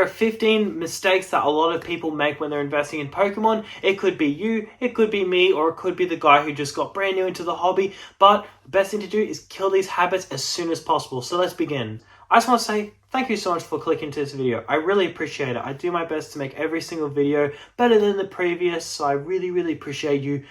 there are 15 mistakes that a lot of people make when they're investing in Pokemon. It could be you, it could be me, or it could be the guy who just got brand new into the hobby. But the best thing to do is kill these habits as soon as possible. So let's begin. I just want to say thank you so much for clicking to this video. I really appreciate it. I do my best to make every single video better than the previous, so I really appreciate you.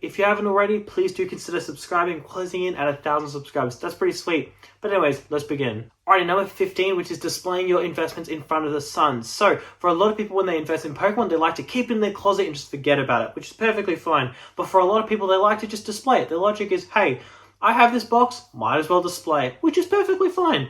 If you haven't already, please do consider subscribing, closing in at 1,000 subscribers. That's pretty sweet. But anyways, let's begin. Alright, number 15, which is displaying your investments in front of the sun. So, for a lot of people when they invest in Pokemon, they like to keep it in their closet and just forget about it, which is perfectly fine. But for a lot of people, they like to just display it. Their logic is, hey, I have this box, might as well display it, which is perfectly fine.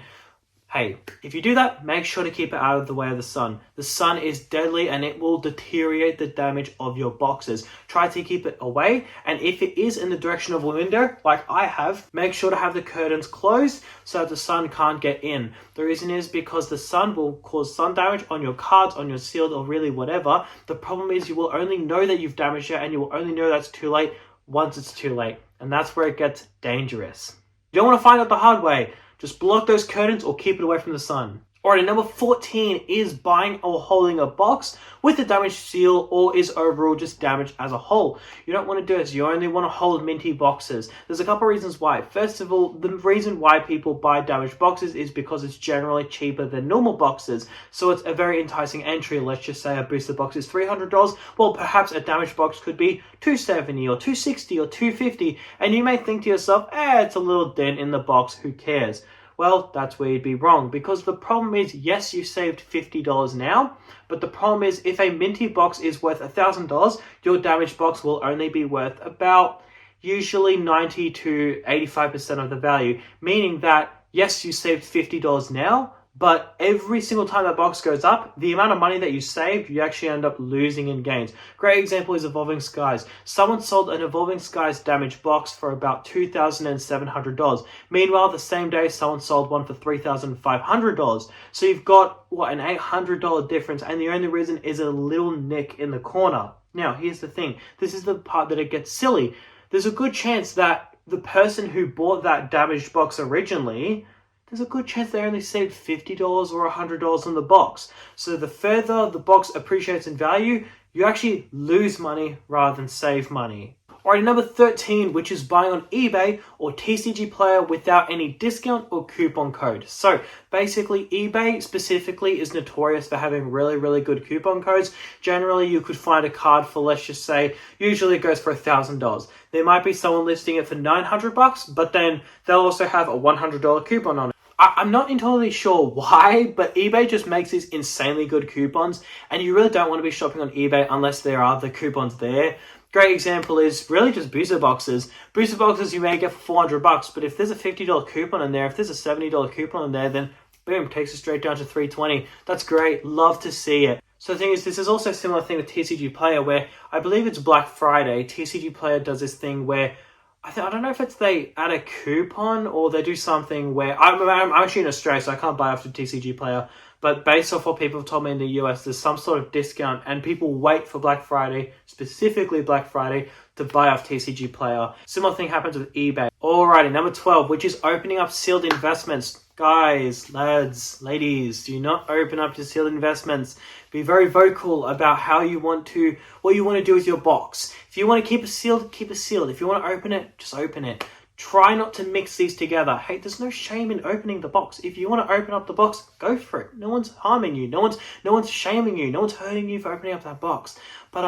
Hey, if you do that, make sure to keep it out of the way of the sun. The sun is deadly and it will deteriorate the damage of your boxes. Try to keep it away, and if it is in the direction of a window, like I have, make sure to have the curtains closed so that the sun can't get in. The reason is because the sun will cause sun damage on your cards, on your sealed, or really whatever. The problem is you will only know that you've damaged it, and you will only know that's too late once it's too late. And that's where it gets dangerous. You don't want to find out the hard way. Just block those curtains or keep it away from the sun. Alright, number 14 is buying or holding a box with a damaged seal or is overall just damaged as a whole. You don't want to do this. You only want to hold minty boxes. There's a couple of reasons why. First of all, the reason why people buy damaged boxes is because it's generally cheaper than normal boxes. So it's a very enticing entry. Let's just say a booster box is $300. Well, perhaps a damaged box could be $270 or $260 or $250. And you may think to yourself, it's a little dent in the box. Who cares? Well, that's where you'd be wrong, because the problem is, yes, you saved $50 now, but the problem is if a minty box is worth $1,000, your damaged box will only be worth about usually 90 to 85% of the value, meaning that, yes, you saved $50 now, but every single time that box goes up, the amount of money that you saved, you actually end up losing in gains. Great example is Evolving Skies. Someone sold an Evolving Skies damaged box for about $2,700. Meanwhile, the same day, someone sold one for $3,500. So you've got, an $800 difference, and the only reason is a little nick in the corner. Now, here's the thing. This is the part that it gets silly. There's a good chance that the person who bought that damaged box originally, there's a good chance they only saved $50 or $100 on the box. So the further the box appreciates in value, you actually lose money rather than save money. Alright, number 13, which is buying on eBay or TCG Player without any discount or coupon code. So basically, eBay specifically is notorious for having really good coupon codes. Generally, you could find a card for, let's just say, usually it goes for $1,000. There might be someone listing it for $900, but then they'll also have a $100 coupon on it. I'm not entirely sure why, but eBay just makes these insanely good coupons, and you really don't want to be shopping on eBay unless there are the coupons there. Great example is really just booster boxes. Booster boxes you may get for $400, but if there's a $50 coupon in there, if there's a $70 coupon in there, then boom, takes it straight down to $320. That's great. Love to see it. So the thing is, this is also a similar thing with TCG Player, where I believe it's Black Friday. TCG Player does this thing where I don't know if it's they add a coupon or they do something where I'm actually in Australia, so I can't buy after TCG Player. But based off what people have told me in the US, there's some sort of discount, and people wait for Black Friday, specifically Black Friday, to buy off TCG Player. Similar thing happens with eBay. Alrighty, number 12, which is opening up sealed investments. Guys, lads, ladies, do not open up your sealed investments. Be very vocal about what you want to do with your box. If you want to keep it sealed, keep it sealed. If you want to open it, just open it. Try not to mix these together. Hey, there's no shame in opening the box. If you want to open up the box, go for it. No one's harming you. No one's shaming you. No one's hurting you for opening up that box. But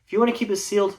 if you want to keep it sealed,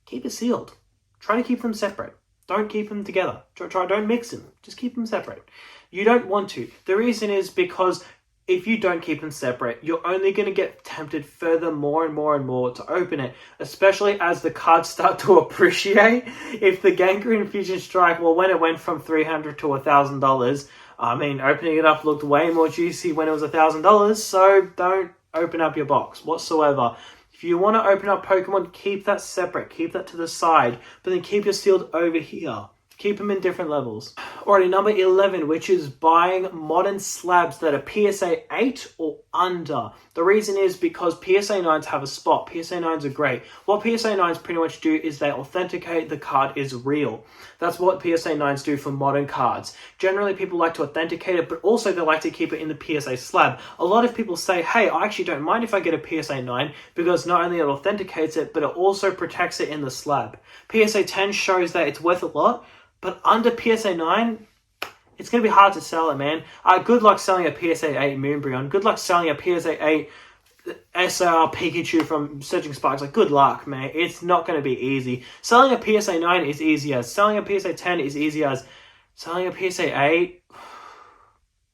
keep it sealed. Try to keep them separate. Don't keep them together. Don't mix them. Just keep them separate. You don't want to. The reason is because if you don't keep them separate, you're only going to get tempted further more and more to open it, especially as the cards start to appreciate. If the Gangrene Fusion Strike, when it went from $300 to $1,000, opening it up looked way more juicy when it was $1,000, so don't open up your box whatsoever. If you want to open up Pokemon, keep that separate, keep that to the side, but then keep your sealed over here. Keep them in different levels. Alrighty, number 11, which is buying modern slabs that are PSA 8 or under. The reason is because PSA 9s have a spot. PSA 9s are great. What PSA 9s pretty much do is they authenticate the card is real. That's what PSA 9s do for modern cards. Generally, people like to authenticate it, but also they like to keep it in the PSA slab. A lot of people say, hey, I actually don't mind if I get a PSA 9 because not only it authenticates it, but it also protects it in the slab. PSA 10 shows that it's worth a lot, but under PSA 9, it's going to be hard to sell it, man. Good luck selling a PSA 8 Moonbryon. Good luck selling a PSA 8 SR Pikachu from Surging Sparks. Like, good luck, man. It's not going to be easy. Selling a PSA 9 is easy as. Selling a PSA 10 is easy as. Selling a PSA 8,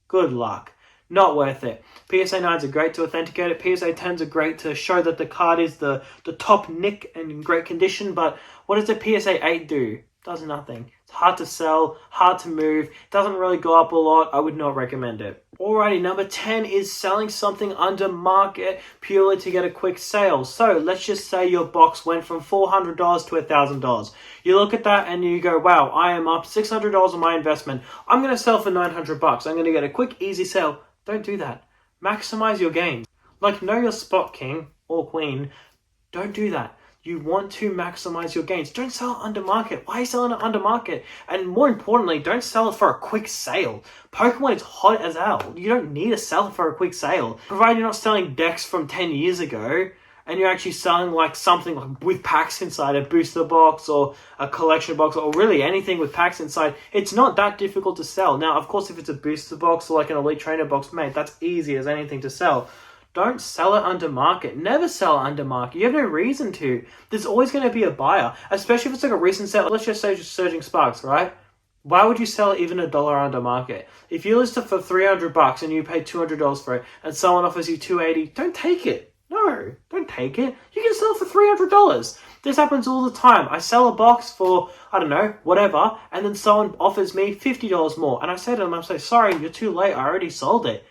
good luck. Not worth it. PSA 9s are great to authenticate it. PSA 10s are great to show that the card is the top nick and in great condition. But what does a PSA 8 do? Does nothing. It's hard to sell, hard to move, doesn't really go up a lot. I would not recommend it. Alrighty, number 10 is selling something under market purely to get a quick sale. So let's just say your box went from $400 to $1,000. You look at that and you go, wow, I am up $600 on my investment. I'm going to sell for $900. I'm going to get a quick, easy sale. Don't do that. Maximize your gains. Like, know your spot, king or queen. Don't do that. You want to maximize your gains. Don't sell it under market. Why are you selling it under market? And more importantly, don't sell it for a quick sale. Pokemon is hot as hell. You don't need to sell it for a quick sale. Provided you're not selling decks from 10 years ago and you're actually selling like something like with packs inside, a booster box or a collection box or really anything with packs inside, it's not that difficult to sell. Now, of course, if it's a booster box or like an Elite Trainer box, mate, that's easy as anything to sell. Don't sell it under market. Never sell it under market. You have no reason to. There's always going to be a buyer, especially if it's like a recent sale. Let's just say just Surging Sparks, right? Why would you sell it even $1 under market? If you list it for $300 and you pay $200 for it and someone offers you $280, don't take it. No, don't take it. You can sell it for $300. This happens all the time. I sell a box for, I don't know, whatever, and then someone offers me $50 more. And I say to them, I'm so sorry, you're too late. I already sold it.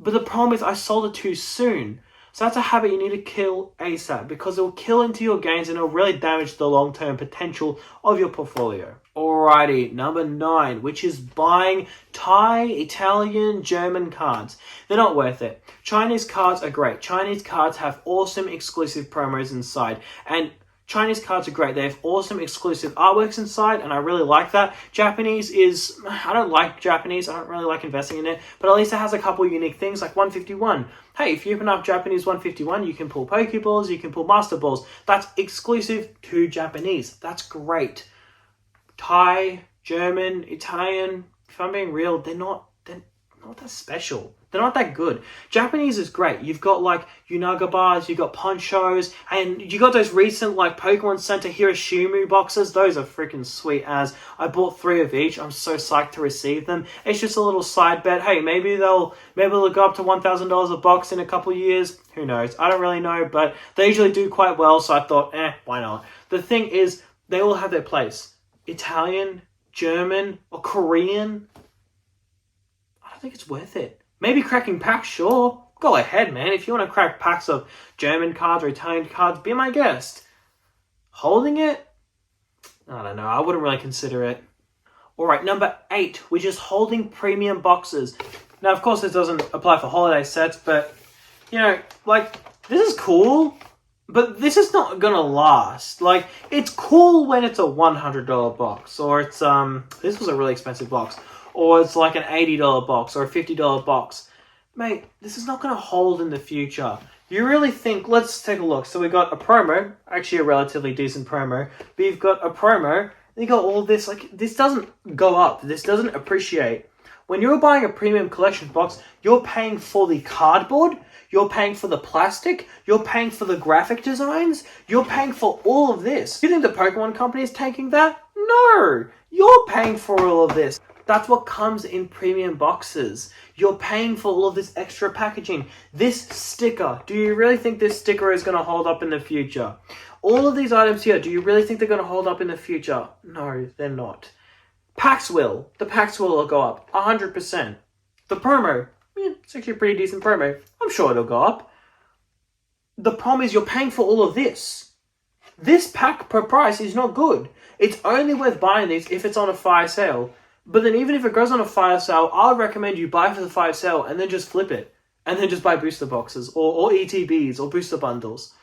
But the problem is I sold it too soon. So that's a habit you need to kill ASAP because it will kill into your gains and it will really damage the long-term potential of your portfolio. Alrighty, number 9, which is buying Thai, Italian, German cards. They're not worth it. Chinese cards are great. Chinese cards have awesome exclusive promos inside. And Chinese cards are great. They have awesome exclusive artworks inside, and I really like that. Japanese is, I don't like Japanese. I don't really like investing in it, but at least it has a couple unique things like 151. Hey, if you open up Japanese 151, you can pull Pokeballs, you can pull Master Balls. That's exclusive to Japanese. That's great. Thai, German, Italian, if I'm being real, they're not that special. They're not that good. Japanese is great. You've got like Unaga bars, you've got ponchos, and you got those recent like Pokemon Center Hiroshima boxes. Those are freaking sweet as. I bought 3 of each. I'm so psyched to receive them. It's just a little side bet. Hey, maybe they'll go up to $1,000 a box in a couple years. Who knows? I don't really know, but they usually do quite well, so I thought, why not? The thing is, they all have their place. Italian, German, or Korean. I don't think it's worth it. Maybe cracking packs, sure. Go ahead, man. If you want to crack packs of German cards or Italian cards, be my guest. Holding it? I don't know. I wouldn't really consider it. Alright, number 8, which is holding premium boxes. Now, of course, this doesn't apply for holiday sets, but, you know, like, this is cool, but this is not going to last. Like, it's cool when it's a $100 box, or it's, this was a really expensive box. Or it's like an $80 box or a $50 box. Mate, this is not going to hold in the future. You really think, let's take a look. So we got a promo, actually a relatively decent promo. But you've got a promo, and you got all this, like, this doesn't go up. This doesn't appreciate. When you're buying a premium collection box, you're paying for the cardboard, you're paying for the plastic, you're paying for the graphic designs, you're paying for all of this. You think the Pokemon company is taking that? No! You're paying for all of this. That's what comes in premium boxes. You're paying for all of this extra packaging. This sticker, do you really think this sticker is going to hold up in the future? All of these items here, do you really think they're going to hold up in the future? No, they're not. Packs will. The packs will go up 100%. The promo, it's actually a pretty decent promo. I'm sure it'll go up. The problem is you're paying for all of this. this pack per price is not good. It's only worth buying these if it's on a fire sale. But then even if it goes on a fire sale, I would recommend you buy for the fire sale and then just flip it. And then just buy booster boxes or ETBs or booster bundles.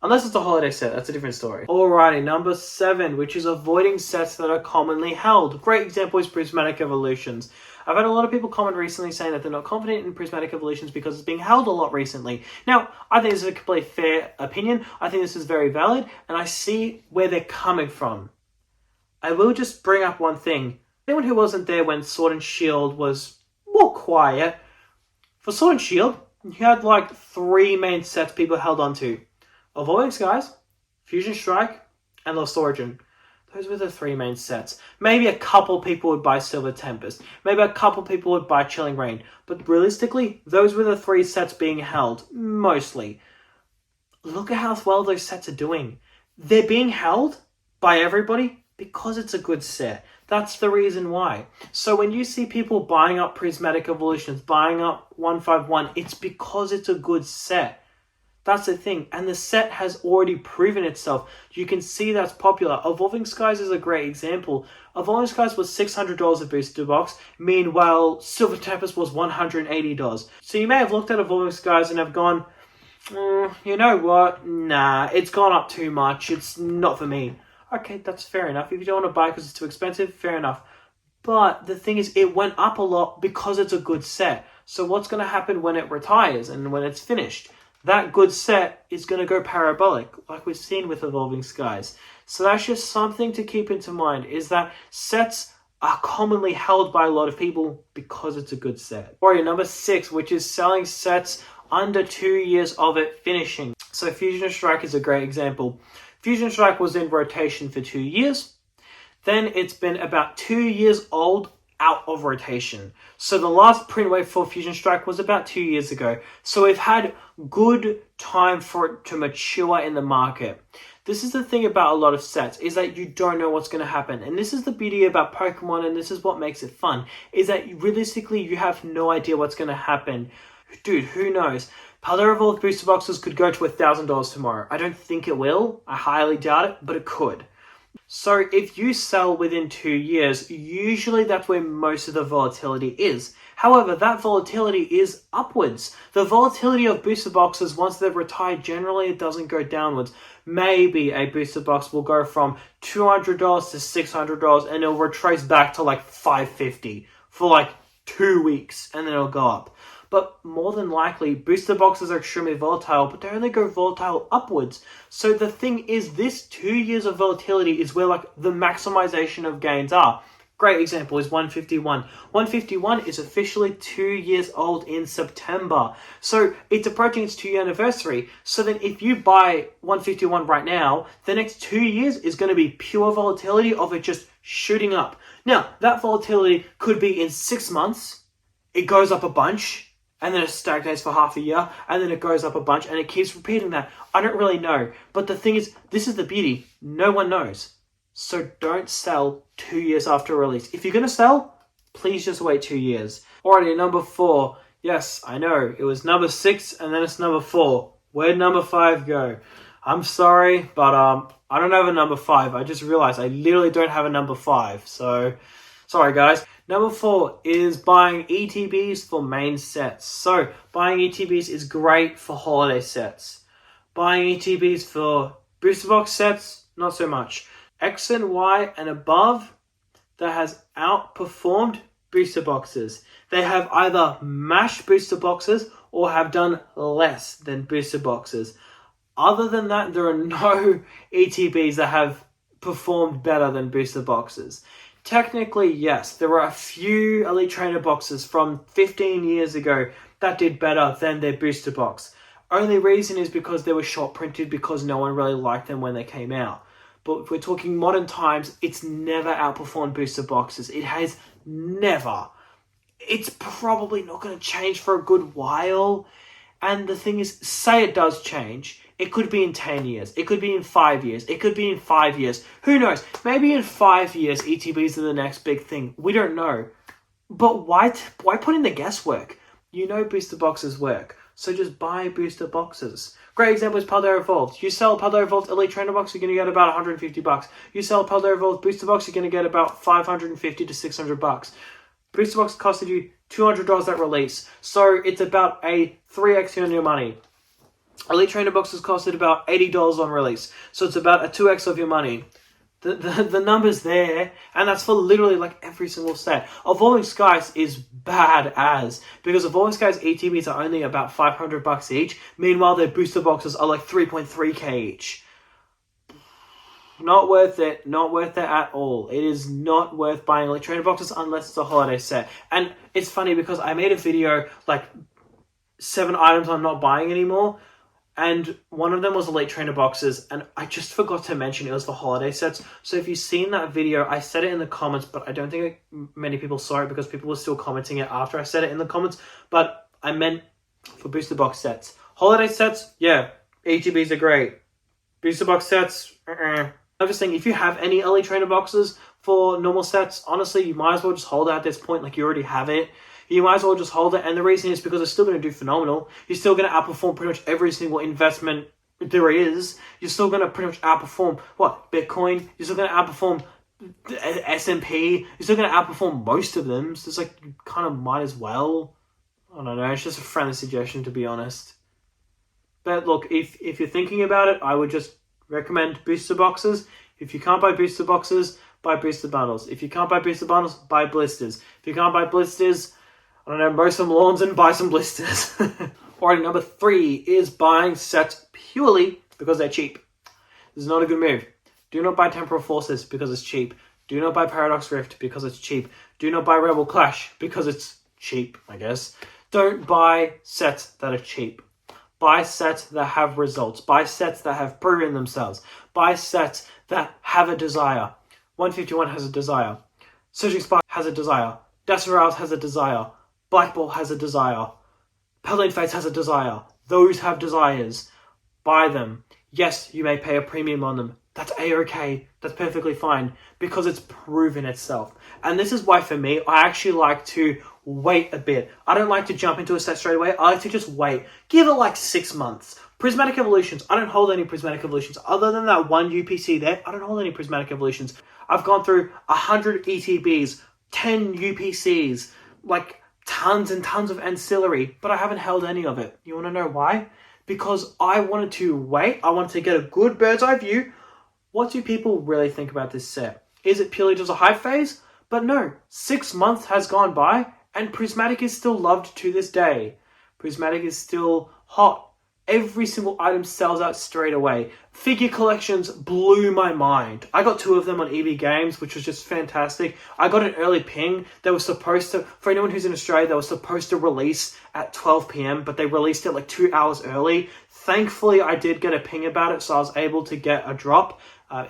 Unless it's a holiday set, that's a different story. Alrighty, number 7, which is avoiding sets that are commonly held. Great example is Prismatic Evolutions. I've had a lot of people comment recently saying that they're not confident in Prismatic Evolutions because it's being held a lot recently. Now, I think this is a completely fair opinion. I think this is very valid, and I see where they're coming from. I will just bring up one thing. Anyone who wasn't there when Sword and Shield was more quiet, for Sword and Shield, you had like 3 main sets people held onto. Evolving Skies, Fusion Strike, and Lost Origin. Those were the 3 main sets. Maybe a couple people would buy Silver Tempest. Maybe a couple people would buy Chilling Reign. But realistically, those were the 3 sets being held, mostly. Look at how well those sets are doing. They're being held by everybody because it's a good set. That's the reason why. So when you see people buying up Prismatic Evolutions, buying up 151, it's because it's a good set. That's the thing. And the set has already proven itself. You can see that's popular. Evolving Skies is a great example. Evolving Skies was $600 a booster box. Meanwhile, Silver Tempest was $180. So you may have looked at Evolving Skies and have gone, you know what? Nah, it's gone up too much. It's not for me. Okay, that's fair enough. If you don't want to buy it because it's too expensive, fair enough. But the thing is, it went up a lot because it's a good set. So what's going to happen when it retires and when it's finished? That good set is going to go parabolic, like we've seen with Evolving Skies. So that's just something to keep into mind, is that sets are commonly held by a lot of people because it's a good set. Alright, number 6, which is selling sets under 2 years of it finishing. So Fusion Strike is a great example. Fusion Strike was in rotation for 2 years. Then it's been about 2 years old out of rotation. So the last print wave for Fusion Strike was about 2 years ago. So we've had good time for it to mature in the market. This is the thing about a lot of sets, is that you don't know what's going to happen. And this is the beauty about Pokemon, and this is what makes it fun, is that realistically you have no idea what's going to happen. Dude, who knows? Paldea Evolved booster boxes could go to $1,000 tomorrow. I don't think it will. I highly doubt it, but it could. So if you sell within 2 years, usually that's where most of the volatility is. However, that volatility is upwards. The volatility of booster boxes, once they've retired, generally it doesn't go downwards. Maybe a booster box will go from $200 to $600 and it'll retrace back to like $550 for like 2 weeks and then it'll go up. But more than likely, booster boxes are extremely volatile, but they only go volatile upwards. So the thing is, this 2 years of volatility is where like the maximization of gains are. Great example is 151. 151 is officially 2 years old in September. So it's approaching its 2-year anniversary. So then if you buy 151 right now, the next 2 years is going to be pure volatility of it just shooting up. Now, that volatility could be in 6 months. It goes up a bunch. And then it stagnates for half a year, and then it goes up a bunch, and it keeps repeating that. I don't really know. But the thing is, this is the beauty. No one knows. So don't sell 2 years after release. If you're going to sell, please just wait 2 years. Alrighty, number 4. Yes, I know. It was number 6, and then it's number 4. Where'd number 5 go? I'm sorry, but I don't have a number 5. I just realized I literally don't have a number 5. So, sorry guys. Number 4 is buying ETBs for main sets. So, buying ETBs is great for holiday sets. Buying ETBs for booster box sets, not so much. X and Y and above, that has outperformed booster boxes. They have either mashed booster boxes or have done less than booster boxes. Other than that, there are no ETBs that have performed better than booster boxes. Technically, yes, there are a few Elite Trainer boxes from 15 years ago that did better than their booster box. Only reason is because they were short printed because no one really liked them when they came out. But if we're talking modern times, it's never outperformed booster boxes. It has never. It's probably not going to change for a good while. And the thing is, say it does change. It could be in 10 years. It could be in 5 years. It could be in 5 years. Who knows? Maybe in 5 years, ETBs are the next big thing. We don't know. But why put in the guesswork? You know booster boxes work. So just buy booster boxes. Great example is Paldea Evolved. You sell Paldea Evolved Elite Trainer box, you're going to get about $150. You sell Paldea Evolved booster box, you're going to get about $550 to $600. Booster box costed you $200 at release. So it's about a 3x on your money. Elite Trainer boxes costed about $80 on release. So it's about a 2x of your money. The number's there, and that's for literally like every single set. Evolving Skies is bad as, because Evolving Skies ETBs are only about $500 each. Meanwhile, their booster boxes are like 3.3k each. Not worth it. Not worth it at all. It is not worth buying Elite Trainer boxes unless it's a holiday set. And it's funny because I made a video like 7 items I'm not buying anymore. And one of them was Elite Trainer boxes, and I just forgot to mention it was for holiday sets. So if you've seen that video, I said it in the comments, but I don't think many people saw it because people were still commenting it after I said it in the comments. But I meant for booster box sets. Holiday sets, yeah, ETBs are great. Booster box sets, I'm just saying, if you have any Elite Trainer boxes for normal sets, honestly, you might as well just hold it at this point, like you already have it. You might as well just hold it, and the reason is because it's still going to do phenomenal. You're still going to outperform pretty much every single investment there is. You're still going to pretty much outperform, Bitcoin? You're still going to outperform S&P. You're still going to outperform most of them. So it's like, you kind of might as well. I don't know, it's just a friendly suggestion, to be honest. But look, if you're thinking about it, I would just recommend booster boxes. If you can't buy booster boxes, buy booster bundles. If you can't buy booster bundles, buy blisters. If you can't buy blisters, I don't know, mow some lawns and buy some blisters. Alright, number 3 is buying sets purely because they're cheap. This is not a good move. Do not buy Temporal Forces because it's cheap. Do not buy Paradox Rift because it's cheap. Do not buy Rebel Clash because it's cheap, I guess. Don't buy sets that are cheap. Buy sets that have results. Buy sets that have proven themselves. Buy sets that have a desire. 151 has a desire. Surging Spark has a desire. Desperate has a desire. Black Ball has a desire. Paladin Fates has a desire. Those have desires. Buy them. Yes, you may pay a premium on them. That's a-okay. That's perfectly fine because it's proven itself. And this is why, for me, I actually like to wait a bit. I don't like to jump into a set straight away. I like to just wait. Give it like 6 months. Prismatic Evolutions. I don't hold any Prismatic Evolutions. Other than that one UPC there, I don't hold any Prismatic Evolutions. I've gone through 100 ETBs, 10 UPCs, like tons and tons of ancillary, but I haven't held any of it. You want to know why? Because I wanted to wait. I wanted to get a good bird's eye view. What do people really think about this set? Is it purely just a hype phase? But no, 6 months has gone by and Prismatic is still loved to this day. Prismatic is still hot. Every single item sells out straight away. Figure collections blew my mind. I got 2 of them on EB Games, which was just fantastic. I got an early ping. They were supposed to, for anyone who's in Australia, they were supposed to release at 12 p.m, but they released it like 2 hours early. Thankfully, I did get a ping about it, so I was able to get a drop.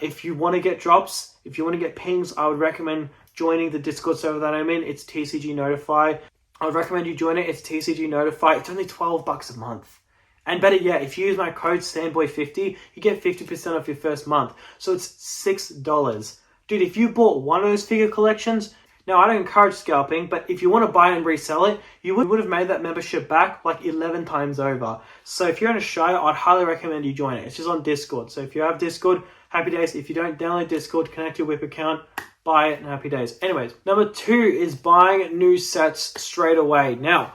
If you want to get drops, if you want to get pings, I would recommend joining the Discord server that I'm in. It's TCG Notify. I would recommend you join it. It's TCG Notify. It's only $12 a month. And better yet, if you use my code STANBOY50, you get 50% off your first month. So it's $6. Dude, if you bought one of those figure collections, now I don't encourage scalping, but if you want to buy and resell it, you would have made that membership back like 11 times over. So if you're in Australia, I'd highly recommend you join it. It's just on Discord. So if you have Discord, happy days. If you don't, download Discord, connect your Whip account, buy it, and happy days. Anyways, number 2 is buying new sets straight away. Now,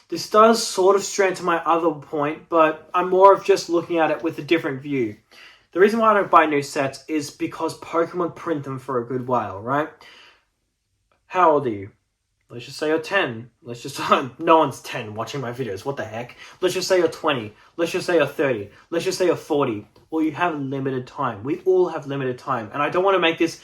this does sort of stray into my other point, but I'm more of just looking at it with a different view. The reason why I don't buy new sets is because Pokemon print them for a good while, right? How old are you? Let's just say you're 10. Let's just, no one's 10 watching my videos, what the heck? Let's just say you're 20. Let's just say you're 30. Let's just say you're 40. Well, you have limited time. We all have limited time. And I don't want to make this,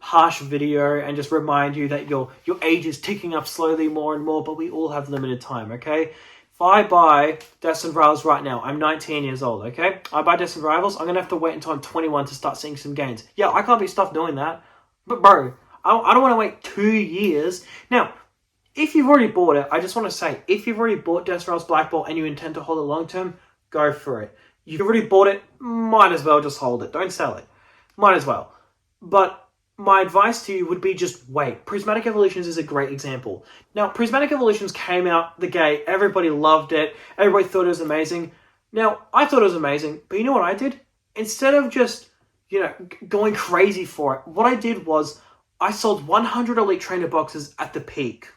harsh video and just remind you that your age is ticking up slowly more and more, but we all have limited time, okay? If I buy Destined Rivals right now, I'm 19 years old, okay? I buy Destined Rivals, I'm going to have to wait until I'm 21 to start seeing some gains. Yeah, I can't be stopped doing that. But bro, I don't want to wait 2 years. Now, if you've already bought it, I just want to say, if you've already bought Destined Rivals Black Ball and you intend to hold it long term, go for it. You've already bought it, might as well just hold it. Don't sell it. Might as well. But my advice to you would be just wait. Prismatic Evolutions is a great example. Now, Prismatic Evolutions came out the gate. Everybody loved it. Everybody thought it was amazing. Now, I thought it was amazing, but you know what I did? Instead of just, going crazy for it, what I did was I sold 100 Elite Trainer boxes at the peak.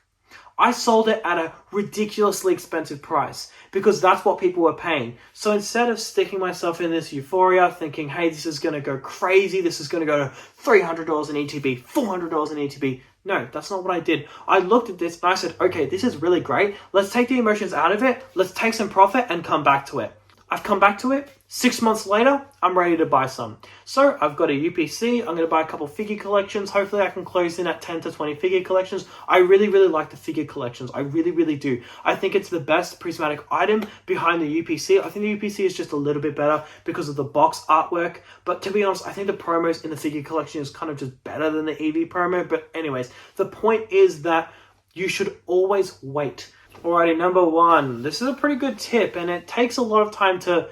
I sold it at a ridiculously expensive price because that's what people were paying. So instead of sticking myself in this euphoria, thinking, hey, this is going to go crazy, this is going to go to $300 in ETB, $400 in ETB. No, that's not what I did. I looked at this and I said, okay, this is really great. Let's take the emotions out of it. Let's take some profit and come back to it. I've come back to it. 6 months later, I'm ready to buy some. So I've got a UPC. I'm going to buy a couple figure collections. Hopefully I can close in at 10 to 20 figure collections. I really, really like the figure collections. I really, really do. I think it's the best prismatic item behind the UPC. I think the UPC is just a little bit better because of the box artwork. But to be honest, I think the promos in the figure collection is kind of just better than the EV promo. But anyways, the point is that you should always wait. Alrighty, number 1. This is a pretty good tip, and it takes a lot of time to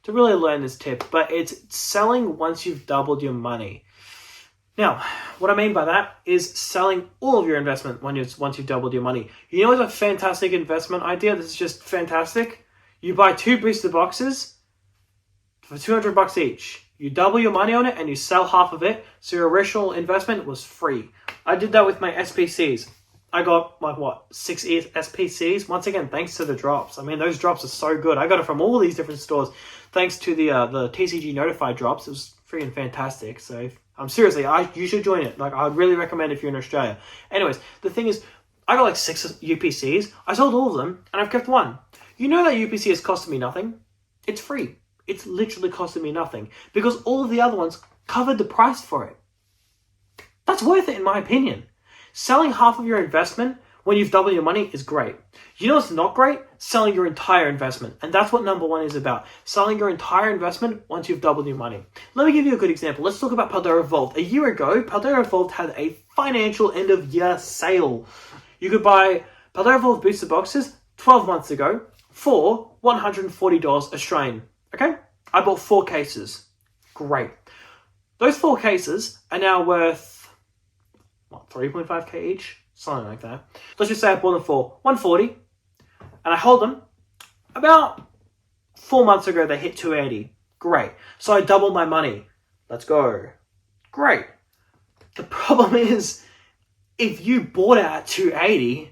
really learn this tip, but it's selling once you've doubled your money. Now, what I mean by that is selling all of your investment once you've doubled your money. You know what's a fantastic investment idea? This is just fantastic. You buy 2 booster boxes for $200 each. You double your money on it and you sell half of it, so your original investment was free. I did that with my SPCs. I got 6 SPCs. Once again, thanks to the drops. I mean, those drops are so good. I got it from all these different stores. Thanks to the TCG notified drops. It was freaking fantastic. So seriously, you should join it. Like, I'd really recommend if you're in Australia. Anyways, the thing is, I got 6 UPCs. I sold all of them and I've kept 1. You know that UPC has costed me nothing. It's free. It's literally costed me nothing because all of the other ones covered the price for it. That's worth it in my opinion. Selling half of your investment when you've doubled your money is great. You know what's not great? Selling your entire investment. And that's what number 1 is about. Selling your entire investment once you've doubled your money. Let me give you a good example. Let's talk about Paldea Evolved. A year ago, Paldea Evolved had a financial end of year sale. You could buy Paldea Evolved booster boxes 12 months ago for $140 Australian. Okay? I bought 4 cases. Great. Those 4 cases are now worth 3.5k each? Something like that. Let's just say I bought them for $140 and I hold them. About 4 months ago, they hit $280. Great. So I doubled my money. Let's go. Great. The problem is, if you bought it at $280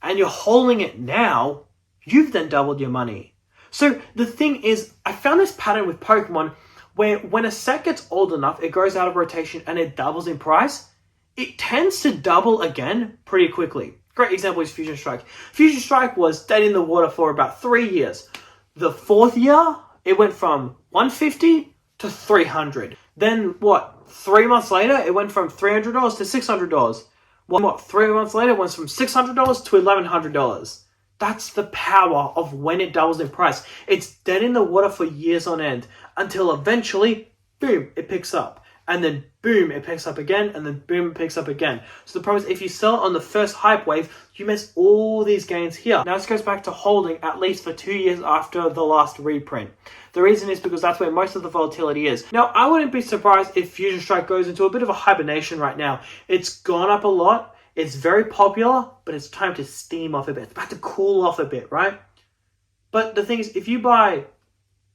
and you're holding it now, you've then doubled your money. So the thing is, I found this pattern with Pokemon where when a set gets old enough, it goes out of rotation and it doubles in price. It tends to double again pretty quickly. Great example is Fusion Strike. Fusion Strike was dead in the water for about 3 years. The 4th year, it went from $150 to $300. Then 3 months later, it went from $300 to $600. 3 months later, it went from $600 to $1,100. That's the power of when it doubles in price. It's dead in the water for years on end until eventually, boom, it picks up. And then boom, it picks up again, and then boom, it picks up again. So the problem is, if you sell on the first hype wave, you miss all these gains here. Now this goes back to holding at least for 2 years after the last reprint. The reason is because that's where most of the volatility is. Now, I wouldn't be surprised if Fusion Strike goes into a bit of a hibernation right now. It's gone up a lot. It's very popular, but it's time to steam off a bit. It's about to cool off a bit, right? But the thing is, if you buy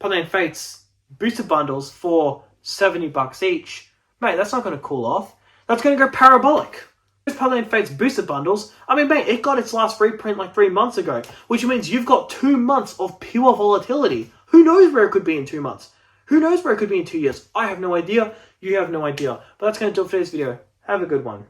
Paldea Fates booster bundles for $70 each, mate, that's not going to cool off. That's going to go parabolic. Those Paldea Fates booster bundles, I mean, mate, it got its last reprint 3 months ago, which means you've got 2 months of pure volatility. Who knows where it could be in 2 months? Who knows where it could be in 2 years? I have no idea. You have no idea. But that's going to do it for today's video. Have a good one.